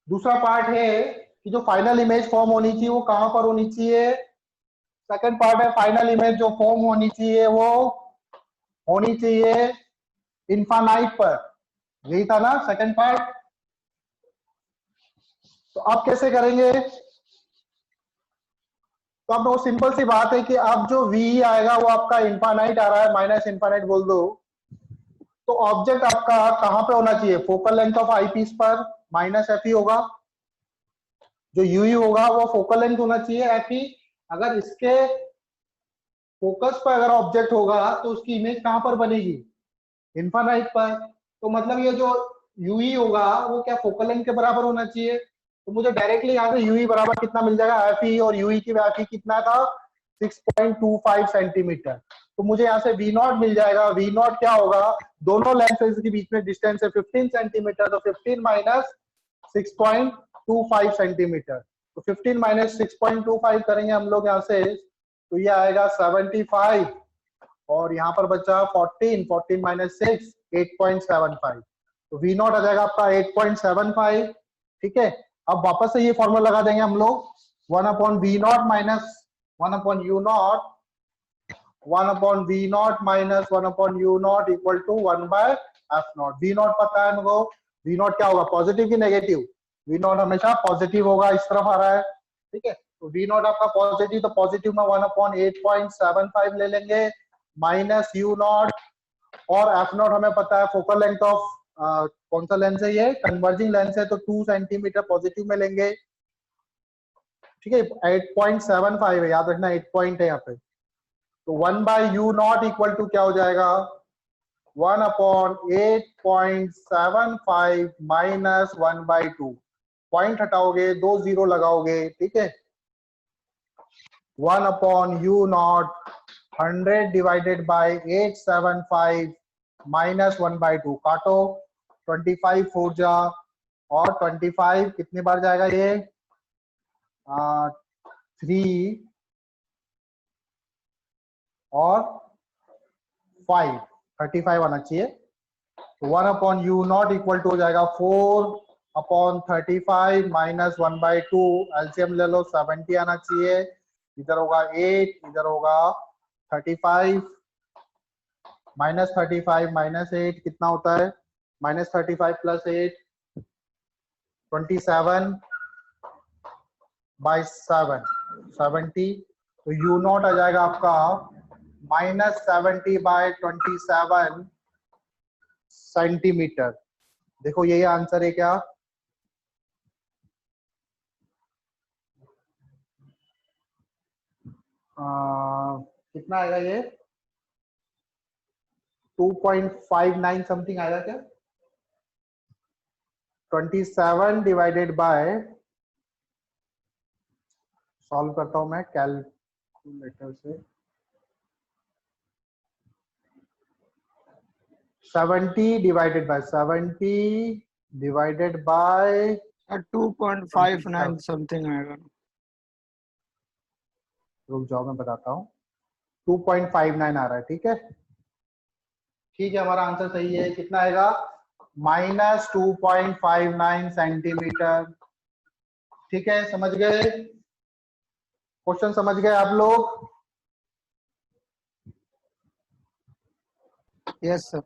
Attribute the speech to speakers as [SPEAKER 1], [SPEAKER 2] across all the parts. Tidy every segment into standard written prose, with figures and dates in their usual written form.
[SPEAKER 1] दूसरा पार्ट है कि जो फाइनल इमेज फॉर्म होनी चाहिए वो कहां पर होनी चाहिए। सेकंड पार्ट है फाइनल इमेज जो फॉर्म होनी चाहिए वो होनी चाहिए इनफाइनाइट पर। यही था ना सेकंड पार्ट। तो अब कैसे करेंगे। तो अब वो सिंपल सी बात है कि अब जो वी आएगा वो आपका इनफाइनाइट आ रहा है, माइनस इनफाइनाइट बोल दो। तो ऑब्जेक्ट आपका कहां पे होना चाहिए, focal length of eyepiece पर माइनस एफ ई होगा। जो यू होगा वो फोकल लेंथ होना चाहिए एफ ई। अगर इसके फोकस पर अगर ऑब्जेक्ट होगा तो उसकी इमेज कहां पर बनेगी, इनफाइनाइट पर। तो मतलब ये जो यू होगा वो क्या फोकल लेंथ के बराबर होना चाहिए। तो मुझे डायरेक्टली यहाँ से यू बराबर कितना मिल जाएगा, एफ ई, और यू की एफ ई कितना था 6.25 सेंटीमीटर। तो मुझे यहाँ से वी नॉट मिल जाएगा। वी नॉट क्या होगा, दोनों लेंसेज के बीच में डिस्टेंस है 15 सेंटीमीटर। तो 15 माइनस 6.25 सेंटीमीटर। तो 15 माइनस 6.25 करेंगे हम लोग यहाँ से, तो ये आएगा 75। और यहाँ पर बचा 14 माइनस 6 8.75। तो वी नॉट आ जाएगा आपका 8.75। ठीक है, अब वापस से ये फॉर्मूला लगा देंगे हम लोग, 1 upon V naught minus 1 upon you naught, 1 upon V naught minus 1 upon you naught equal to 1 by F naught. V naught पता है हमको, वी नॉट क्या होगा, पॉजिटिव की नेगेटिव। वी नॉट हमेशा पॉजिटिव होगा, इस तरफ आ रहा है। ठीक है, तो वी नॉट आपका पॉजिटिव, तो पॉजिटिव में 1 अपॉन 8.75 ले लेंगे माइनस यू नॉट। और एफ नॉट हमें पता है फोकल लेंथ ऑफ कौन सा लेंस है, ये कन्वर्जिंग लेंस है, तो 2 सेंटीमीटर पॉजिटिव में लेंगे। ठीक है, 8.75 है, याद रखना 8 पॉइंट है यहाँ पे। तो 1 by u naught equal to क्या हो जाएगा, 1 अपॉन 8.75 माइनस 1 बाई 2। पॉइंट हटाओगे, 2 जीरो लगाओगे। ठीक है, 1 upon you naught 100 divided by 875 minus 1 by 2। काटो, 25 4 जा, और 25 कितनी बार जाएगा ये, 3 और 5, 35 आना चाहिए। 1 upon you naught equal to हो जाएगा 4 अपॉन 35 माइनस 1 बाई 2। एलसीएम ले लो, 70 आना चाहिए। इधर होगा 8, इधर होगा 35, माइनस 35 माइनस 8 कितना होता है, माइनस 35 प्लस 8 27 बाई 7 70। तो यू नॉट आ जाएगा आपका माइनस 70 बाय 27 सेंटीमीटर। देखो यही आंसर है क्या, कितना आएगा ये, 2.59 समथिंग आएगा क्या। 27 डिवाइडेड बाय, सॉल्व करता हूं मैं कैलकुलेटर से, 70 डिवाइडेड बाय
[SPEAKER 2] 2.59 समथिंग आएगा।
[SPEAKER 1] रुक जाओ मैं बताता हूँ, 2.59 आ रहा है। ठीक है, ठीक है, हमारा आंसर सही है। कितना आएगा, माइनस 2.59 सेंटीमीटर। ठीक है, समझ गए, क्वेश्चन समझ गए आप लोग।
[SPEAKER 2] Yes sir.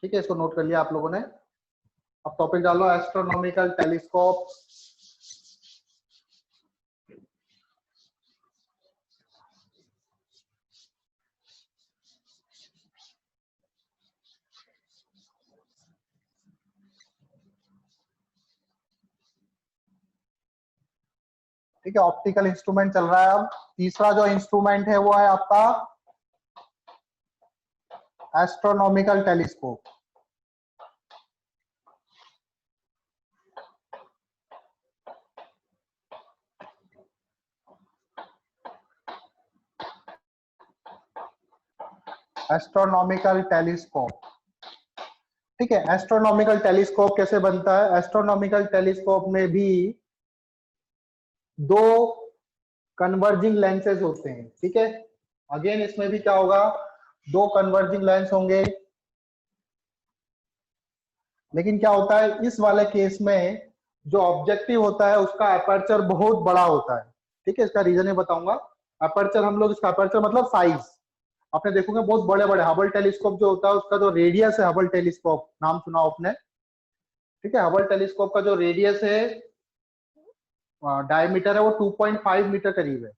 [SPEAKER 1] ठीक है, इसको नोट कर लिया आप लोगों ने। अब टॉपिक डालो, एस्ट्रोनॉमिकल टेलीस्कोप। ठीक है, ऑप्टिकल इंस्ट्रूमेंट चल रहा है। अब तीसरा जो इंस्ट्रूमेंट है वो है आपका एस्ट्रोनॉमिकल टेलीस्कोप। एस्ट्रोनॉमिकल टेलीस्कोप, ठीक है, एस्ट्रोनॉमिकल टेलीस्कोप कैसे बनता है। एस्ट्रोनॉमिकल टेलीस्कोप में भी दो कन्वर्जिंग लेंसेज होते हैं। ठीक है, अगेन इसमें भी क्या होगा, दो कन्वर्जिंग लेंस होंगे। लेकिन क्या होता है इस वाले केस में, जो ऑब्जेक्टिव होता है उसका अपर्चर बहुत बड़ा होता है। ठीक है, इसका रीजन ये बताऊंगा। अपर्चर हम लोग, इसका अपर्चर मतलब साइज, आपने देखोगे बहुत बड़े बड़े हबल टेलीस्कोप जो होता है उसका जो रेडियस है, हबल टेलीस्कोप नाम सुना आपने? ठीक है, हबल टेलीस्कोप का जो रेडियस है, डायमीटर है, वो 2.5 मीटर करीब है।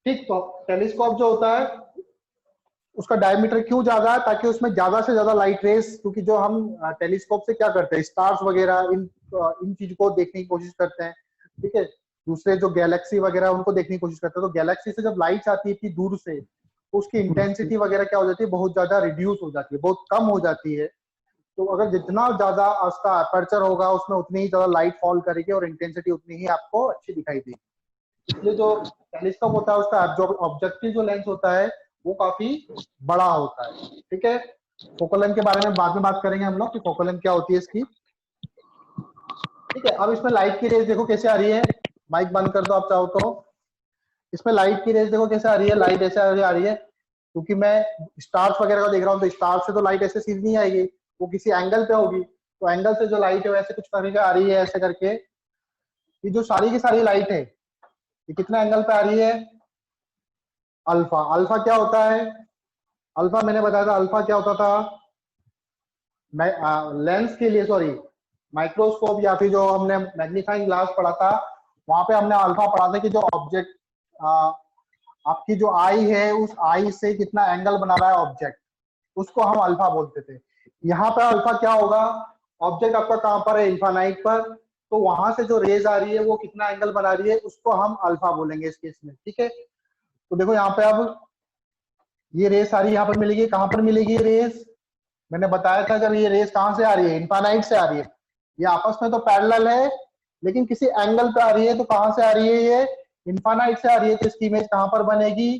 [SPEAKER 1] ठीक, तो टेलीस्कोप जो होता है उसका डायमीटर क्यों ज्यादा है? ताकि उसमें ज्यादा से ज्यादा लाइट रेस, क्योंकि जो हम टेलीस्कोप से क्या करते हैं, स्टार्स वगैरह इन चीज को देखने की कोशिश करते हैं। ठीक है, दूसरे जो गैलेक्सी वगैरह उनको देखने की कोशिश करते हैं। तो गैलेक्सी से जब लाइट आती है इतनी दूर से, तो उसकी इंटेंसिटी वगैरह क्या हो जाती है, बहुत ज्यादा रिड्यूस हो जाती है, बहुत कम हो जाती है। तो अगर जितना ज्यादा उसका अपर्चर होगा उसमें उतनी ही ज्यादा लाइट फॉल करेगी और इंटेंसिटी उतनी ही आपको अच्छी दिखाई देगी। इसलिए जो टेलीस्कोप होता है उसका जो ऑब्जेक्टिव जो लेंस होता है वो काफी बड़ा होता है। ठीक है, फोकल लेंथ के बारे में बाद में बात करेंगे हम लोग कि फोकल लेंथ क्या होती है इसकी। ठीक है, अब इसमें लाइट की रेस देखो कैसे आ रही है। माइक बंद कर दो आप चाहो तो। इसमें लाइट की रेस देखो कैसे आ रही है, लाइट ऐसे आ रही है। क्योंकि मैं स्टार्स वगैरह को देख रहा हूँ, तो स्टार से तो लाइट ऐसे सीधी नहीं आएगी, वो किसी एंगल पे होगी। तो एंगल से जो लाइट है वैसे कुछ करके आ रही है, ऐसे करके। ये जो सारी की सारी लाइट है ये कितना एंगल पे आ रही है? अल्फा। अल्फा क्या होता है? अल्फा मैंने बताया था, अल्फा क्या होता था लेंस के लिए, सॉरी माइक्रोस्कोप या फिर जो हमने मैग्नीफाइंग ग्लास पढ़ा था वहां पे हमने अल्फा पढ़ा था कि जो ऑब्जेक्ट, आपकी जो आई है उस आई से कितना एंगल बना रहा है ऑब्जेक्ट, उसको हम अल्फा बोलते थे। यहाँ पे अल्फा क्या होगा, ऑब्जेक्ट आपका कहां पर है, इन्फानाइट पर, तो वहां से जो रेज आ रही है वो कितना एंगल बना रही है उसको हम अल्फा बोलेंगे इस केस में। ठीक है, तो देखो यहाँ पे अब ये रेस आ रही है, यहाँ पर मिलेगी, कहां पर मिलेगी ये रेस? मैंने बताया था जब ये रेस कहां से आ रही है, इन्फानाइट से आ रही है। ये आपस में तो पैरेलल है लेकिन किसी एंगल पे आ रही है, तो कहां से आ रही है ये? इन्फानाइट से आ रही है। तो इसकी इमेज कहां पर बनेगी?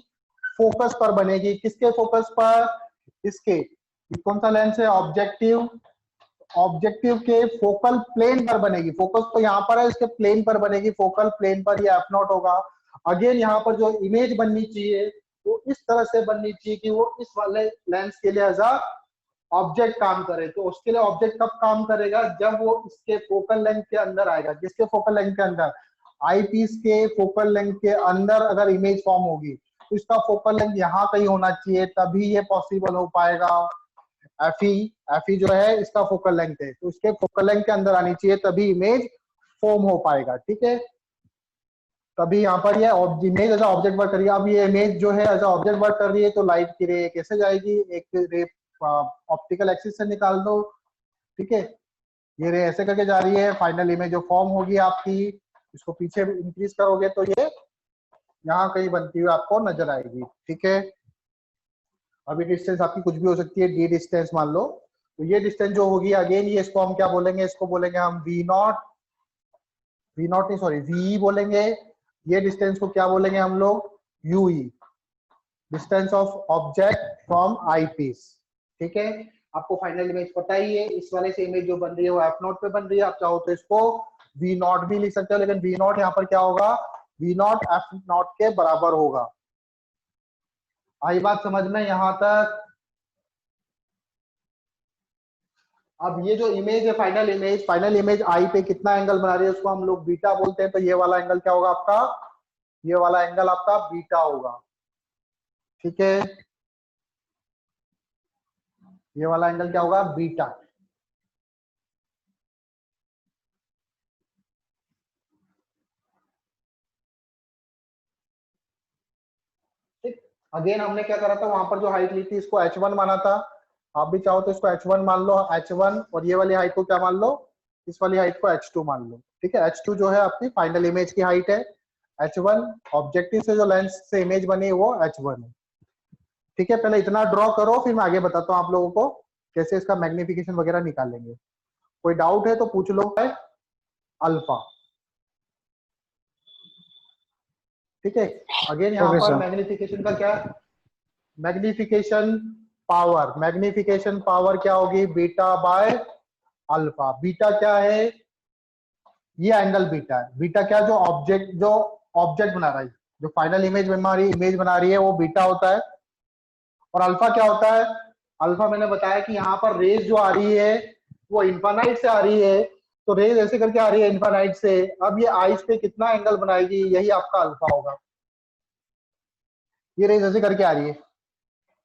[SPEAKER 1] फोकस पर बनेगी। किसके फोकस पर? इसके, ये कौन सा लेंस है, ऑब्जेक्टिव, ऑब्जेक्टिव के फोकल प्लेन पर बनेगी। फोकस तो यहाँ पर है, इसके प्लेन पर बनेगी, फोकल प्लेन पर ये एफ नॉट होगा। अगेन यहाँ पर जो इमेज बननी चाहिए वो इस तरह से बननी चाहिए कि वो इस वाले लेंस के लिए एज अ ऑब्जेक्ट काम करे। तो उसके लिए ऑब्जेक्ट कब काम करेगा? जब वो इसके फोकल लेंथ के अंदर आएगा। किसके फोकल लेंथ के अंदर? आई पीस के फोकल लेंथ के अंदर अगर इमेज फॉर्म होगी तो इसका फोकल लेंथ यहाँ कहीं होना चाहिए, तभी ये पॉसिबल हो पाएगा। एफई, एफई जो है इसका फोकल लेंथ है, तो इसके फोकल लेंथ के अंदर आनी चाहिए तभी इमेज फॉर्म हो पाएगा। ठीक है, तभी यहाँ पर ये इमेज एज ऑब्जेक्ट वर्क कर रही है। अब ये इमेज जो है एज ऑब्जेक्ट वर्क कर रही है, तो लाइट की रे कैसे जाएगी? एक रे ऑप्टिकल एक्सिस से निकाल दो। ठीक है, ये रे ऐसे करके जा रही है, फाइनल इमेज जो फॉर्म होगी आपकी, इसको पीछे इंक्रीज करोगे तो ये यहाँ कहीं बनती हुई आपको नजर आएगी। ठीक है, अभी डिस्टेंस आपकी कुछ भी हो सकती है, डी डिस्टेंस मान लो। तो ये डिस्टेंस जो होगी अगेन, ये इसको हम क्या बोलेंगे? इसको बोलेंगे हम वी नॉट, वी नॉट नहीं सॉरी वी बोलेंगे। ये डिस्टेंस को क्या बोलेंगे हम लोग? U E, distance of object from eyepiece. ठीक है, आपको फाइनल इमेज पता ही है, इस वाले से इमेज जो बन रही है वो एफ नॉट पे बन रही है। आप चाहो तो इसको वी नॉट भी लिख सकते हो, लेकिन वी नॉट यहाँ पर क्या होगा? वी नॉट एफ नॉट के बराबर होगा। आई बात समझ में यहाँ तक? अब ये जो इमेज है, फाइनल इमेज आई पे कितना एंगल बना रही है उसको हम लोग बीटा बोलते हैं। तो ये वाला एंगल क्या होगा आपका? ये वाला एंगल आपका बीटा होगा। ठीक है, ये वाला एंगल क्या होगा? बीटा। ठीक, अगेन हमने क्या करा था वहां पर, जो हाइट ली थी इसको h1 माना था। आप भी चाहो तो इसको h1 मान लो, h1, और ये वाली हाइट को क्या मान लो? इस वाली हाइट को h2 मान लो। ठीक है, h2 जो है आपकी फाइनल इमेज की हाइट है, h1 ऑब्जेक्टिव से जो लेंस से इमेज बनी है वो h1 है। ठीक है, पहले इतना ड्रॉ करो, फिर मैं आगे बताता हूँ आप लोगों को कैसे इसका मैग्निफिकेशन वगैरह निकालेंगे। कोई डाउट है तो पूछ लो। है अल्फा। ठीक है, अगेन यहाँ
[SPEAKER 2] Okay,
[SPEAKER 1] पर
[SPEAKER 2] sir.
[SPEAKER 1] मैग्निफिकेशन का क्या? मैग्निफिकेशन पावर, मैग्निफिकेशन पावर क्या होगी? Beta by alpha. बीटा क्या है? ये एंगल बीटा है। बीटा क्या? जो ऑब्जेक्ट बना रहा है, जो फाइनल इमेज बना रही है वो बीटा होता है। और अल्फा क्या होता है? अल्फा मैंने बताया कि यहाँ पर रेज जो आ रही है वो इन्फानाइट से आ रही है, तो रेज ऐसे करके आ रही है इन्फानाइट से। अब ये आइस पे कितना एंगल बनाएगी, यही आपका अल्फा होगा। ये रेज ऐसे करके आ रही है,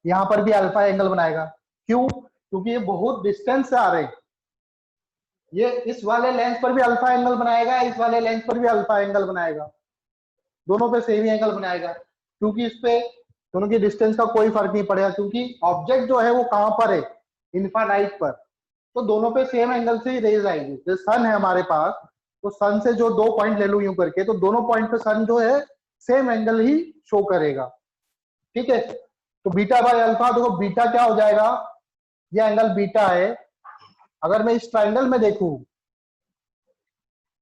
[SPEAKER 1] यहाँ पर भी अल्फा एंगल बनाएगा। क्यों? क्योंकि ये बहुत डिस्टेंस से आ रहे हैं। ये इस वाले लेंस पर भी अल्फा एंगल बनाएगा, इस वाले लेंस पर भी अल्फा एंगल बनाएगा, दोनों पे सेम ही एंगल बनाएगा, क्योंकि इस पे दोनों की डिस्टेंस का कोई फर्क नहीं पड़ेगा, क्योंकि ऑब्जेक्ट जो है वो कहां पर है, इन्फानाइट पर। तो दोनों पे सेम एंगल से ही रेज आएगी। जो सन है हमारे पास, तो सन से जो 2 पॉइंट ले लू यूं करके, तो दोनों पॉइंट पे सन जो है सेम एंगल ही शो करेगा। ठीक है, तो बीटा बाय अल्फा, देखो बीटा क्या हो जाएगा, ये एंगल बीटा है। अगर मैं इस ट्राइंगल में देखूं,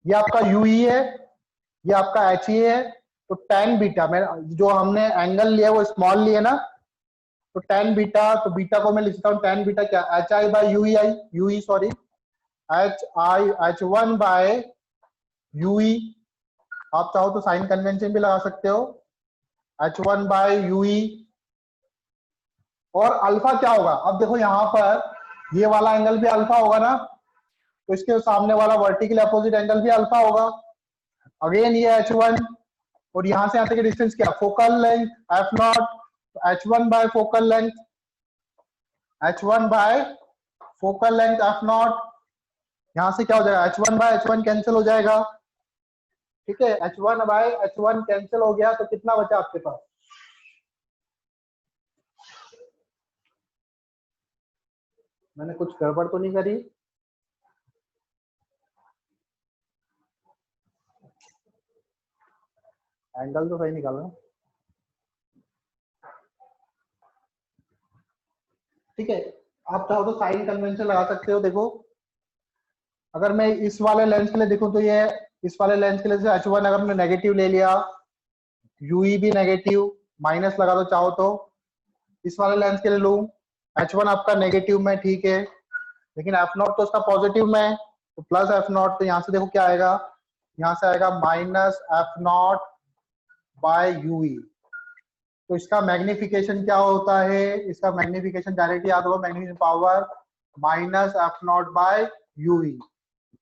[SPEAKER 1] ये आपका यूई है, ये आपका एच ई है, तो टेन बीटा में जो हमने एंगल लिया वो स्मॉल लिया ना, तो टेन बीटा, तो बीटा को मैं लिखता हूँ टेन बीटा क्या, H I by U E sorry, H1 by U E. आप चाहो तो साइन कन्वेंशन भी लगा सकते हो, H1 बाय यूई। और अल्फा क्या होगा, अब देखो यहाँ पर ये वाला एंगल भी अल्फा होगा ना, तो इसके सामने वाला वर्टिकल अपोजिट एंगल भी अल्फा होगा। अगेन ये H1, और यहां से यहाँ तक की डिस्टेंस क्या, focal length F not, H1 bye focal length, H1 bye focal length F not. यहां से क्या हो जाएगा, H1 बाय H1 कैंसिल हो जाएगा। ठीक है, H1 बाय H1 कैंसिल हो गया, तो कितना बचा आपके पास, मैंने कुछ गड़बड़ तो नहीं करी? एंगल तो सही निकाल रहा हूं। ठीक है, आप चाहो तो साइन कन्वेंशन लगा सकते हो। देखो अगर मैं इस वाले लेंस के लिए देखूं, तो ये इस वाले लेंस के लिए H1 अगर मैं नेगेटिव ले लिया, यूई भी नेगेटिव, माइनस लगा दो चाहो तो। इस वाले लेंस के लिए लूं, H1 आपका नेगेटिव में, ठीक है, लेकिन एफ नॉट तो उसका पॉजिटिव में है, तो प्लस एफ नॉट, तो यहाँ से देखो क्या आएगा, यहाँ से आएगा minus F naught by U E. तो इसका मैग्निफिकेशन क्या होता है, इसका मैग्निफिकेशन डायरेक्टली याद होगा, magnification power minus F naught by U E.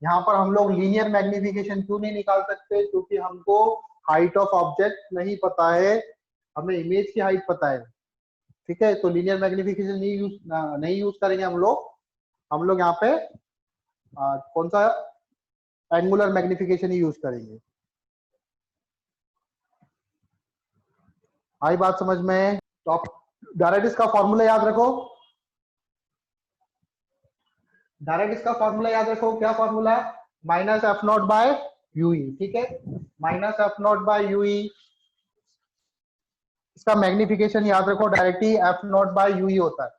[SPEAKER 1] यहाँ पर हम लोग लीनियर मैग्निफिकेशन क्यों नहीं निकाल सकते, क्योंकि हमको हाइट ऑफ ऑब्जेक्ट नहीं पता है, हमें इमेज की हाइट पता है। ठीक है, तो लीनियर मैग्निफिकेशन नहीं यूज करेंगे हम लोग यहाँ पे कौन सा, एंगुलर मैग्निफिकेशन ही यूज करेंगे। आई बात समझ में? तो आप डायरेक्ट इसका फॉर्मूला याद रखो, क्या formula, minus F naught by ue. ठीक है, minus F naught by ue, इसका मैग्निफिकेशन याद रखो, directly f naught by ue होता है।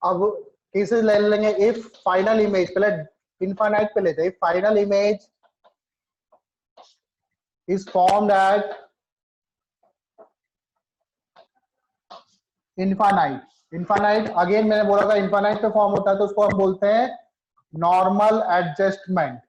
[SPEAKER 1] अब केसेस ले लेंगे, इफ फाइनल इमेज, पहले इनफाइनाइट पे लेते हैं, final image is formed at infinite again मैंने बोला था इनफाइनाइट पे फॉर्म होता है, तो उसको हम बोलते हैं नॉर्मल एडजस्टमेंट।